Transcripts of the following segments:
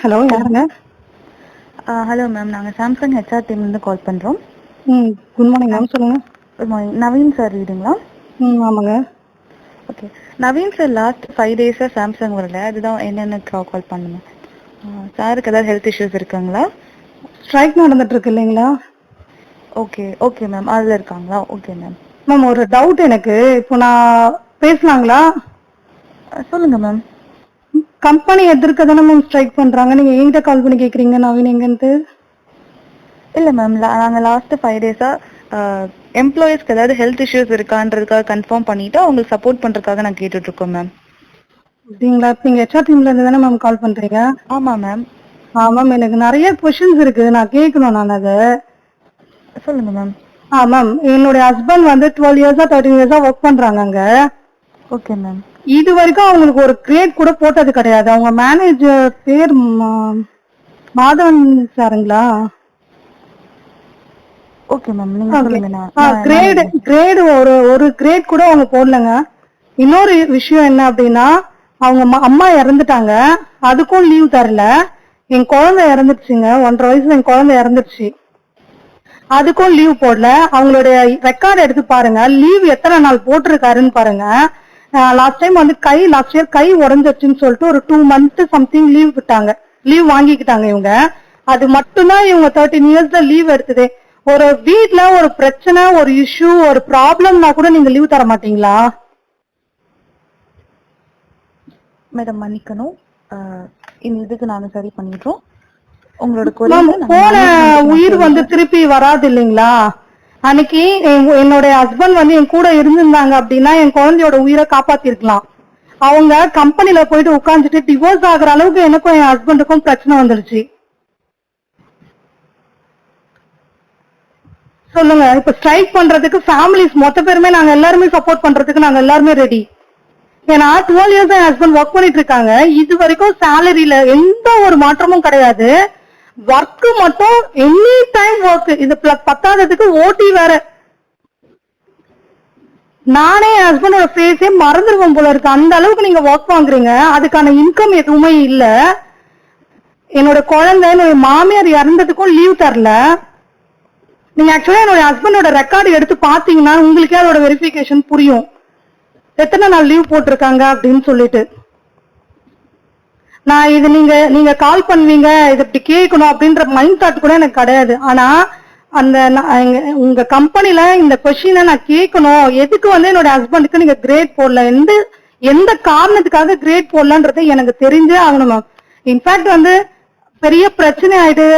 Hello யாருங்க? Hello ma'am, நாங்கள் Samsung HR டீம்லேருந்து கால் பண்ணுறோம். குட் மார்னிங் மேம், சொல்லுங்க. Good morning. நவீன் சார் வீடுங்களா? ஆமாங்க. ஓகே. நவீன் சார் லாஸ்ட் 5 டேஸாக சாம்சங் வரல, அதுதான் என்னென்னு கால் பண்ணுங்க. சாருக்கு ஏதாவது ஹெல்த் இஷ்யூஸ் இருக்குங்களா? ஸ்ட்ரைக் நடந்துட்டு இருக்கு இல்லைங்களா? ஓகே ஓகே மேம், அதில் இருக்காங்களா? Okay ma'am. மேம் ஒரு டவுட் எனக்கு, இப்போ நான் பேசலாங்களா? சொல்லுங்கள் மேம். கம்பெனி எதிர்க்க தானே மேம் ஸ்ட்ரைக் பண்றாங்க, நீங்க என்கிட்ட கால் பண்ணி கேக்குறீங்க நவீன் எங்கன்ட்டு? இல்லை மேம், நாங்கள் லாஸ்ட்டு 5 டேஸாக எம்ப்ளாயீஸ்க்கு ஏதாவது ஹெல்த் இஷ்யூஸ் இருக்கான்றதுக்காக கன்ஃபார்ம் பண்ணிவிட்டு அவங்களுக்கு சப்போர்ட் பண்ணுறதுக்காக நான் கேட்டுட்ருக்கோம் மேம். அப்படிங்களா? இப்போ நீங்க ஹெச்ஆர் டீம்ல இருந்து தானே மேம் கால் பண்றீங்க? ஆமாம் மேம். மேம் எனக்கு நிறைய கொஸ்டின்ஸ் இருக்கு, நான் கேட்கணும். நான் அதை சொல்லுங்கள் மேம். மேம் என்னுடைய ஹஸ்பண்ட் வந்து 12 இயர்ஸா 13 இயர்ஸா ஒர்க் பண்றாங்க அங்க. Okay ma'am. இது வரைக்கும் அவங்களுக்கு ஒரு கிரேட் கூட போட்டது கிடையாது. அவங்க மேனேஜர் பேர் மாதவன் சாருங்களா? ஓகே மேம், நீங்கள் சொல்லுங்க. கிரேடு ஒரு கிரேட் கூட அவங்க போடலங்க. இன்னொரு விஷயம் என்ன அப்படின்னா, அவங்க அம்மா இறந்துட்டாங்க, அதுக்கும் லீவ் தரல. என் குழந்தை இறந்துருச்சுங்க, 1.5 வயசுல என் குழந்தை இறந்துருச்சு, அதுக்கும் லீவ் போடல. அவங்களுடைய ரெக்கார்டு எடுத்து பாருங்க, லீவ் எத்தனை நாள் போட்டிருக்காருன்னு பாருங்க. லாஸ்ட் டைம் வந்து லாஸ்ட் இயர் கை உடஞ்சிருச்சுன்னு சொல்லிட்டு ஒரு 2 மந்த் சம்திங் லீவ் விட்டாங்க, லீவ் வாங்கிக்கிட்டாங்க இவங்க. அது மட்டும்தான் இவங்க 13 இயர்ஸ்ல லீவ் எடுத்ததே. ஒரு வீட்ல ஒரு பிரச்சனை, ஒரு இஷ்யூ, ஒரு ப்ராப்ளம்னா கூட நீங்க லீவ் தர மாட்டீங்களா? மேடம் மன்னிக்கணும், இந்த இதுக்கு நாங்கள் சரி பண்ணிடுறோம். உங்களோட போன உயிர் வந்து திருப்பி வராது இல்லைங்களா? அன்னைக்கு என்னுடைய ஹஸ்பண்ட் வந்து என் கூட இருந்திருந்தாங்க அப்படின்னா என் குழந்தையோட உயிரை காப்பாத்திருக்கலாம். அவங்க கம்பெனில போயிட்டு உட்காந்துட்டு டிவோர்ஸ் ஆகுற அளவுக்கு எனக்கும் என் ஹஸ்பண்டுக்கும் பிரச்சனை வந்துருச்சு. சொல்லுங்க, இப்ப ஸ்ட்ரைக் பண்றதுக்கு ஃபேமிலிஸ் மொத்த பேருமே நாங்க எல்லாருமே சப்போர்ட் பண்றதுக்கு நாங்க எல்லாருமே ரெடி. ஏன்னா 12 இயர்ஸ் என் ஹஸ்பண்ட் ஒர்க் பண்ணிட்டு இருக்காங்க, இது வரைக்கும் சேலரியில எந்த ஒரு மாற்றமும் கிடையாது. ஒர்க் மட்டும் எனி டைம் ஒர்க், இது பத்தாததுக்கு ஓடி வேற. நானே என் ஹஸ்பண்டோட ஃபேஸே மறந்துருவோம் போல இருக்கு, அந்த அளவுக்கு நீங்க ஒர்க் வாங்குறீங்க. அதுக்கான இன்கம் எதுவுமே இல்ல. என்னோட குழந்தை, என்னோட மாமியார் இறந்ததுக்கும் லீவ் தரல. நீங்க ஆக்சுவலா என்னோட ஹஸ்பண்டோட ரெக்கார்டு எடுத்து பாத்தீங்கன்னா உங்களுக்கே அதோட வெரிஃபிகேஷன் புரியும், எத்தனை நாள் லீவ் போட்டிருக்காங்க அப்படின்னு சொல்லிட்டு. நான் இது நீங்க கால் பண்ணுவீங்க, இது இப்படி கேட்கணும் அப்படின்ற மைண்ட் தாட் கூட எனக்கு கிடையாது. ஆனா அந்த உங்க கம்பெனில இந்த கொஸ்டினை நான் கேட்கணும், எதுக்கு வந்து என்னோட ஹஸ்பண்டுக்கு நீங்க கிரேட் போடல, எந்த காரணத்துக்காக கிரேட் போடலன்றது எனக்கு தெரிஞ்சே ஆகணும் மேம். இன்ஃபேக்ட் வந்து பெரிய பிரச்சனை ஆயிட்டு,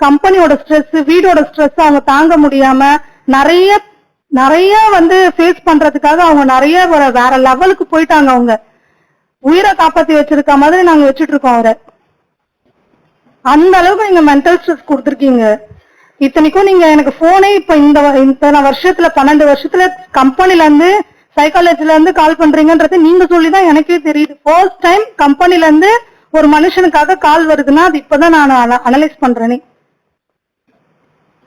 கம்பெனியோட ஸ்ட்ரெஸ், வீடோட ஸ்ட்ரெஸ் அவங்க தாங்க முடியாம நிறைய நிறைய வந்து ஃபேஸ் பண்றதுக்காக அவங்க நிறைய வேற லெவலுக்கு போயிட்டாங்க. அவங்க உயிரை காப்பாத்தி வச்சிருக்க மாதிரி நாங்க வச்சுட்டு இருக்கோம் அவரை. அந்த அளவுக்கு நீங்க மென்டல் ஸ்ட்ரெஸ் கொடுத்துருக்கீங்க. இத்தனைக்கும் நீங்க எனக்கு போனே இப்ப இந்த வருஷத்துல 12 வருஷத்துல கம்பெனில இருந்து சைக்காலஜில இருந்து கால் பண்றீங்கன்றது நீங்க சொல்லிதான் எனக்கே தெரியுது. ஃபர்ஸ்ட் டைம் கம்பெனில இருந்து ஒரு மனுஷனுக்காக கால் வருதுன்னா அது இப்பதான் நான் அனலைஸ் பண்றேனே.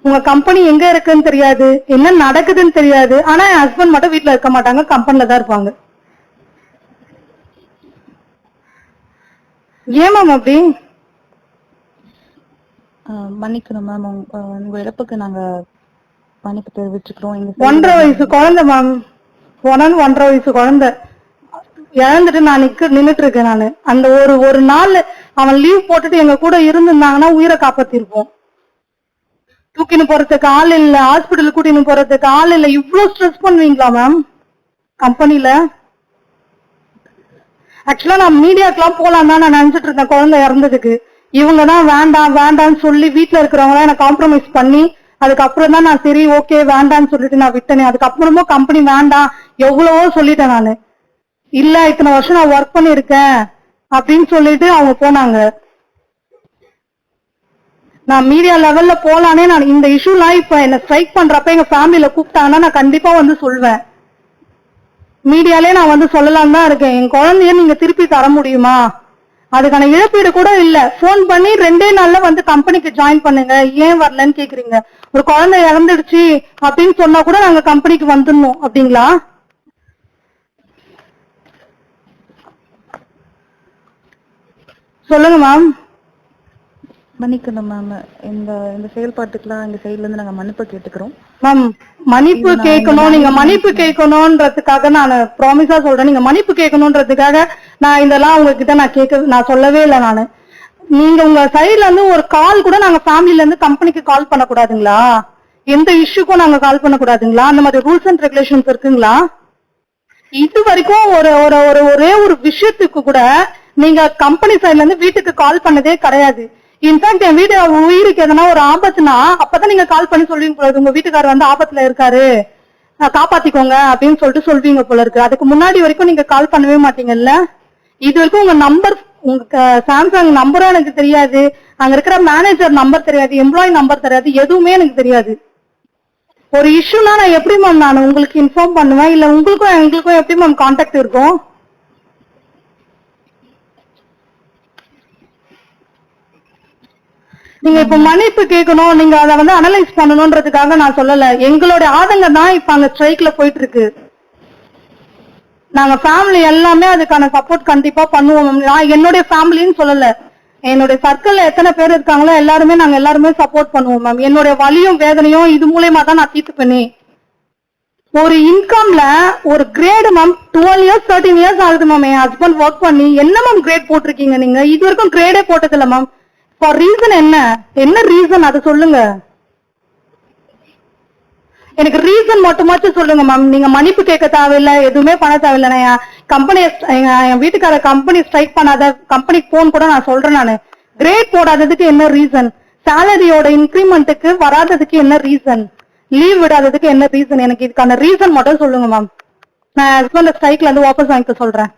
உங்க கம்பெனி எங்க இருக்குன்னு தெரியாது, என்ன நடக்குதுன்னு தெரியாது. ஆனா என் ஹஸ்பண்ட் மட்டும் வீட்டுல இருக்க மாட்டாங்க, கம்பெனில தான் இருப்பாங்க. ஏன் மேம் அப்படி? மன்னிக்கணும் மேம், உங்க இழப்புக்கு நாங்க மன்னிப்பு தெரிவிச்சுக்கிறோம். 1.5 வயசு குழந்தை மேம், 1.5 வயசு குழந்தை இழந்துட்டு நான் நின்னுட்டு இருக்கேன். நானு அந்த ஒரு நாள் அவன் லீவ் போட்டுட்டு எங்க கூட இருந்திருந்தாங்கன்னா உயிரை காப்பாத்திருப்போம். தூக்கின்னு போறதுக்கு ஆள் இல்ல, ஹாஸ்பிட்டல் கூட்டின்னு போறதுக்கு ஆள் இல்ல. இவ்வளவு ஸ்ட்ரெஸ் பண்ணுவீங்களா மேம் கம்பெனில? ஆக்சுவலா நான் மீடியாக்கெல்லாம் போலாம் தான் நான் நினைச்சிட்டு இருந்தேன் குழந்தை இறந்ததுக்கு. இவங்கதான் வேண்டாம் வேண்டாம்னு சொல்லி வீட்டுல இருக்கிறவங்க எனக்கு காம்ப்ரமைஸ் பண்ணி, அதுக்கப்புறம் தான் நான் சரி ஓகே வேண்டான்னு சொல்லிட்டு நான் விட்டேனே. அதுக்கப்புறமும் கம்பெனி வேண்டாம் எவ்வளவோ சொல்லிட்டேன் நானு. இல்ல இத்தனை வருஷம் நான் ஒர்க் பண்ணிருக்கேன் அப்படின்னு சொல்லிட்டு அவங்க போனாங்க. நான் மீடியா லெவல்ல போலானே. நான் இந்த இஷ்யூலாம் இப்ப என்ன ஸ்ட்ரைக் பண்றப்ப எங்க ஃபேமிலியில கூப்பிட்டாங்கன்னா நான் கண்டிப்பா வந்து சொல்வேன். மீடியாலே நான் வந்து சொல்லலாம் தான் இருக்கேன். என் குழந்தைய நீங்க திருப்பி தர முடியுமா? அதுக்கான இழப்பீடு கூட இல்ல. போன் பண்ணி 2 நாள்ல வந்து கம்பெனிக்கு ஜாயின் பண்ணுங்க, ஏன் வரலன்னு கேக்குறீங்க. ஒரு குழந்தை இறந்துடுச்சு அப்படின்னு சொன்னா கூட நாங்க கம்பெனிக்கு வந்துடணும் அப்படிங்களா? சொல்லுங்க மேம். மன்னிக்கணும் மேம். இந்த இந்த செயல்பாட்டுக்குலாம் எங்க சைடுல இருந்து நாங்க மன்னிப்பு கேட்டுக்கிறோம். மேம் மன்னிப்பு கேட்கணும், நீங்க மன்னிப்பு கேட்கணும்ன்றதுக்காக நான் ப்ராமிஸா சொல்றேன், நீங்க மன்னிப்பு கேட்கணும்ன்றதுக்காக நான் இதெல்லாம் உங்ககிட்ட நான் சொல்லவே இல்லை. நானு நீங்க உங்க சைடுல இருந்து ஒரு கால் கூட நாங்க ஃபேமிலில இருந்து கம்பெனிக்கு கால் பண்ணக்கூடாதுங்களா? எந்த இஷ்யூக்கும் நாங்க கால் பண்ணக்கூடாதுங்களா? அந்த மாதிரி ரூல்ஸ் அண்ட் ரெகுலேஷன்ஸ் இருக்குங்களா? இது வரைக்கும் ஒரு ஒரு ஒரு ஒரே ஒரு விஷயத்துக்கு கூட நீங்க கம்பெனி சைடுல இருந்து வீட்டுக்கு கால் பண்ணதே கிடையாது. இன்ஃபேக்ட் என் வீடு உயிருக்கு எதனா ஒரு ஆபத்துனா அப்பதான் நீங்க கால் பண்ணி சொல்லுவீங்க போல இருக்கு, உங்க வீட்டுக்காரர் வந்து ஆபத்துல இருக்காரு, காப்பாத்திக்கோங்க அப்படின்னு சொல்லிட்டு சொல்வீங்க போல இருக்கு. அதுக்கு முன்னாடி வரைக்கும் நீங்க கால் பண்ணவே மாட்டீங்கல்ல. இது வரைக்கும் உங்க நம்பர், உங்க சாம்சங் நம்பரும் எனக்கு தெரியாது, அங்க இருக்கிற மேனேஜர் நம்பர் தெரியாது, எம்ப்ளாயி நம்பர் தெரியாது, எதுவுமே எனக்கு தெரியாது. ஒரு இஷ்யூனா நான் எப்படி மேம் நான் உங்களுக்கு இன்ஃபார்ம் பண்ணுவேன்? இல்ல உங்களுக்கும் எங்களுக்கும் எப்படி மேம் கான்டாக்ட் இருக்கும்? நீங்க இப்ப மன்னிப்பு கேட்கணும், நீங்க அதை வந்து அனலைஸ் பண்ணணும்ன்றதுக்காக நான் சொல்லல. எங்களோட ஆதங்கம் தான் இப்ப அங்க ஸ்ட்ரைக்ல போயிட்டு இருக்கு. நாங்க ஃபேமிலி எல்லாமே அதுக்கான சப்போர்ட் கண்டிப்பா பண்ணுவோம். நான் என்னுடைய ஃபேமிலின்னு சொல்லல, என்னுடைய சர்க்கிள்ல எத்தனை பேர் இருக்காங்களோ எல்லாருமே நாங்க எல்லாருமே சப்போர்ட் பண்ணுவோம் மேம். என்னுடைய வலியும் வேதனையும் இது மூலயமா தான் நான் தீர்த்து பண்ணி ஒரு இன்கம்ல ஒரு கிரேடு மேம் 12 இயர்ஸ் 13 இயர்ஸ் ஆகுது மேம் என் ஹஸ்பண்ட் ஒர்க் பண்ணி. என்ன மேம் கிரேட் போட்டிருக்கீங்க நீங்க? இது வரைக்கும் கிரேடே போட்டது இல்ல மேம். ஃபார் ரீசன் என்ன ரீசன் அதை சொல்லுங்க. எனக்கு ரீசன் மட்டுமாச்சும் சொல்லுங்க மேம். நீங்க மன்னிப்பு கேட்க தேவையில்லை, எதுவுமே பண்ண தேவையில்லை. நான் என் கம்பெனி, என் வீட்டுக்கார கம்பெனி ஸ்ட்ரைக் பண்ணாத, கம்பெனிக்கு போன் கூட நான் சொல்றேன். நானு கிரேட் போடாததுக்கு என்ன ரீசன்? சேலரியோட இன்கிரிமெண்ட்டுக்கு வராததுக்கு என்ன ரீசன்? லீவ் விடாததுக்கு என்ன ரீசன்? எனக்கு இதுக்கான ரீசன் மட்டும் சொல்லுங்க மேம். நான் ஹஸ்பண்ட் ஸ்ட்ரைக்ல இருந்து வாபஸ் வாங்கிக்க சொல்றேன்.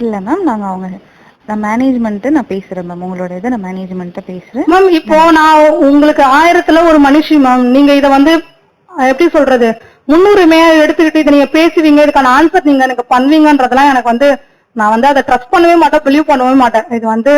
இல்ல மேம், நாங்க நான் மேனேஜ்மெண்ட் நான் பேசுறேன் மேம். உங்களோட இதை நான் மேனேஜ்மெண்ட்ட பேசுறேன் மேம். இப்போ நான் உங்களுக்கு 1000த்துல ஒரு மனுஷி மேம். நீங்க இதை வந்து எப்படி சொல்றது, முன்னுரிமையா எடுத்துக்கிட்டு இதை நீங்க பேசுவீங்க, இதுக்கான ஆன்சர் நீங்க எனக்கு பண்ணுவீங்கன்றதெல்லாம் எனக்கு வந்து நான் வந்து அதை ட்ரஸ்ட் பண்ணவே மாட்டேன், பிலீவ் பண்ணவே மாட்டேன். இது வந்து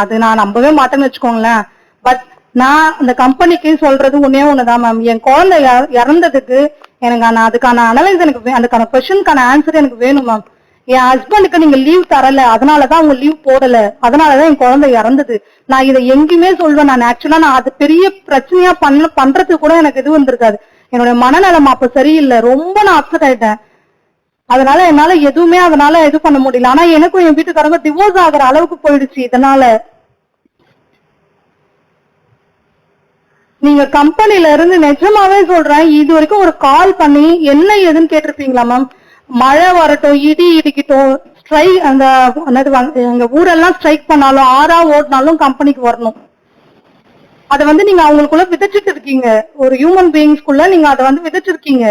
அது நான் நம்பவே மாட்டேன்னு வச்சுக்கோங்களேன். பட் நான் அந்த கம்பெனிக்கு சொல்றது ஒன்னே ஒண்ணுதான் மேம். என் குழந்தை இறந்ததுக்கு எனக்கு அதுக்கான அனலைஸ், எனக்கு அதுக்கான கொஸ்டினுக்கான ஆன்சர் எனக்கு வேணும் மேம். என் ஹஸ்பண்டுக்கு நீங்க லீவ் தரல, அதனாலதான் அவங்க லீவ் போடல, அதனாலதான் என் குழந்தை இறந்தது. நான் இதை எங்கேயுமே சொல்வேன். நான் ஆக்சுவலா நான் அது பெரிய பிரச்சனையா பண்றதுக்கு கூட எனக்கு இது வந்திருக்காது. என்னோட மனநலம் அப்ப சரியில்லை, ரொம்ப நான் அப்செட் ஆயிட்டேன். அதனால என்னால எதுவுமே அதனால இது பண்ண முடியல. ஆனா எனக்கும் என் வீட்டுக்காரங்க டிவோர்ஸ் ஆகுற அளவுக்கு போயிடுச்சு. இதனால நீங்க கம்பெனில இருந்து நிஜமாவே சொல்றேன், இது வரைக்கும் ஒரு கால் பண்ணி என்ன ஏதுன்னு கேட்டிருப்பீங்களா மேம்? மழை வரட்டும், இடி இடிக்கட்டும், ஸ்ட்ரைக், அந்த எங்க ஊரெல்லாம் ஸ்ட்ரைக் பண்ணாலும், ஆறா ஓடினாலும் கம்பெனிக்கு வரணும். அதை வந்து நீங்க அவங்களுக்குள்ள விதைச்சிட்டு இருக்கீங்க. ஒரு ஹியூமன் பீயிங்ஸ்குள்ள நீங்க அதை வந்து விதைச்சிருக்கீங்க.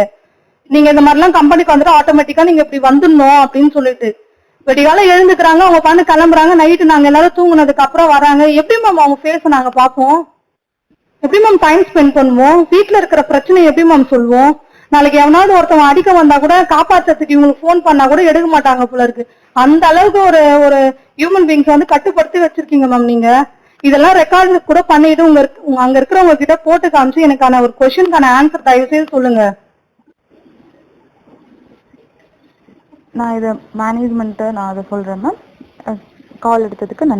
நீங்க இந்த மாதிரி எல்லாம் கம்பெனிக்கு வந்துட்டு ஆட்டோமேட்டிக்கா நீங்க இப்படி வந்துடணும் அப்படின்னு சொல்லிட்டு வெடிகால எழுந்துக்கிறாங்க, அவங்க பண்ணு கிளம்புறாங்க, நைட்டு நாங்க எல்லாரும் தூங்குனதுக்கு அப்புறம் வராங்க. எப்படி மேம் அவங்க ஃபேஸ் நாங்க பார்ப்போம்? எப்படி மேம் டைம் ஸ்பெண்ட் பண்ணுவோம்? வீட்டுல இருக்கிற பிரச்சனை எப்படி மேம் சொல்லுவோம்? நாளைக்கு எவனாவது ஒருத்தவங்க அடிக்க வந்தா கூட காப்பாத்துறதுக்கு இவங்களுக்கு போன் பண்ணா கூட எடுக்க மாட்டாங்க போல இருக்கு. அந்த அளவுக்கு ஒரு ஒரு ஹியூமன் பீயிங்ஸ் வந்து கட்டுப்படுத்தி வச்சிருக்கீங்க மேம். நீங்க இதெல்லாம் ரெக்கார்டு கூட பண்ணிட்டு அங்க இருக்கிறவங்க கிட்ட போட்டு காமிச்சு எனக்கான ஒரு கொஸ்டினுக்கான ஆன்சர் தயவு செய்து சொல்லுங்க. நான் இதை மேனேஜ்மெண்ட்டை நான் அதை சொல்றேன் மேம். கால் எடுத்ததுக்கு நன்றி.